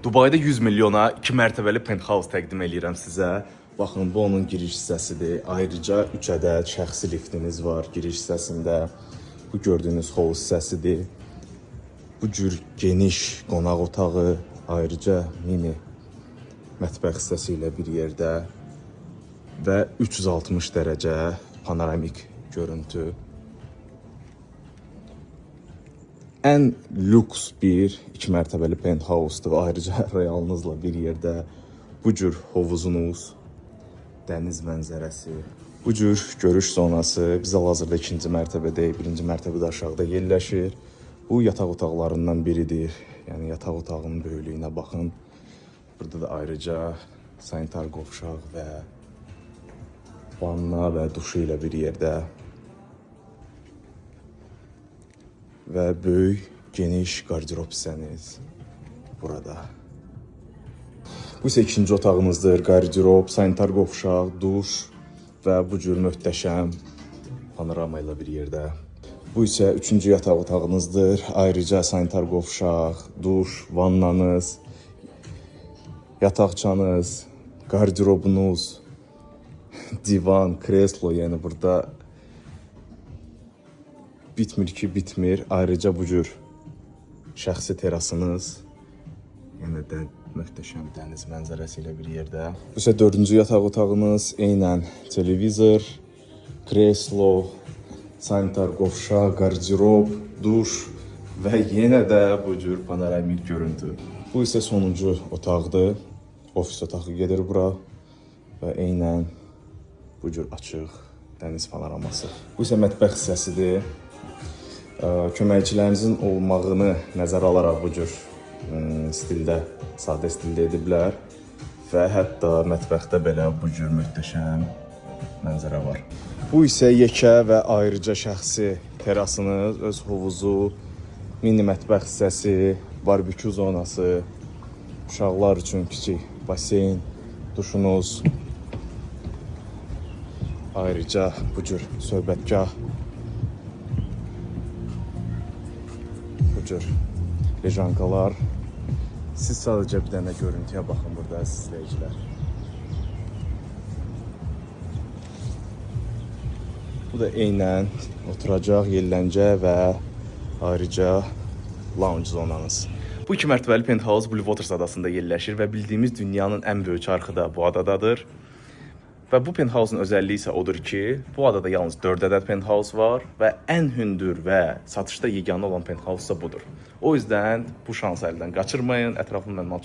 Dubayda 100 milyona 2 mərtəbəli penthouse təqdim edirəm sizə. Baxın, bu onun giriş hissəsidir. Ayrıca 3 ədəd şəxsi liftiniz var giriş hissəsində. Bu gördüyünüz hovuz hissəsidir. Bu cür geniş qonaq otağı, ayrıca mini mətbəx hissəsi ilə bir yerdə və 360 dərəcə panoramik görüntü. Ən lüks bir 2 mərtəbəli penthouse'dur. Ayrıca realınızla bir yerdə bu cür hovuzunuz, dəniz mənzərəsi, bu cür görüş zonası. Biz hal-hazırda 2-ci mərtəbədəyik, 1-ci mərtəbədə aşağıda yerləşir. Bu yataq otaqlarından biridir. Yəni yataq otağının böyüklüyünə baxın. Burada da ayrıca sanitar qovşaq və vanna və duşu ilə bir yerdə. Və böyük, geniş qardirob hissəniz burada. Bu isə ikinci otağınızdır. Qardirob, sanitar qovşaq, duş və bu cür möhtəşəm panorama ilə bir yerdə. Bu isə üçüncü yataq otağınızdır. Ayrıca sanitar qovşaq, duş, vannanız, yataqçanız, qardirobunuz, divan, kreslo, yəni burada bitmir ki, bitmir. Ayrıca bu cür şəxsi terasınız, yenə də möhtəşəm dəniz mənzərəsi ilə bir yerdə. Bu isə dördüncü yataq otağınız, eynən televizor, kreslo, sanitar qovşaq, qardirob, duş və yenə də bu cür panoramik görüntü. Bu isə sonuncu otaqdır. Ofis otağı gedir bura və eynən bu cür açıq dəniz panoraması. Bu isə mətbəx hissəsidir. Köməkçilərinizin olmağını nəzərə alaraq bu cür stildə, sadə stildə ediblər və hətta mətbəxdə belə bu cür möhtəşəm mənzərə var. Bu isə yekə və ayrıca şəxsi terasınız, öz hovuzu, mini mətbəx hissəsi, barbekü zonası, uşaqlar üçün kiçik baseyn, duşunuz, ayrıca bu cür söhbətgah, bu cür lejankalar. Siz sadəcə bir dənə görüntüyə baxın burada əziz izləyicilər. Bu da eynən oturacaq, yelləncə və ayrıca lounge zonanız. Bu 2 mərtəbəli penthouse Blue Waters adasında yerləşir və bildiyimiz dünyanın ən böyük çarxı da bu adadadır. Və bu penthouse'un özəlliyi isə odur ki, bu adada yalnız 4 ədəd penthouse var və ən hündür və satışda yeganə olan penthouse isə budur. O yüzden bu şansı əldən qaçırmayın. Ətraflı məlumat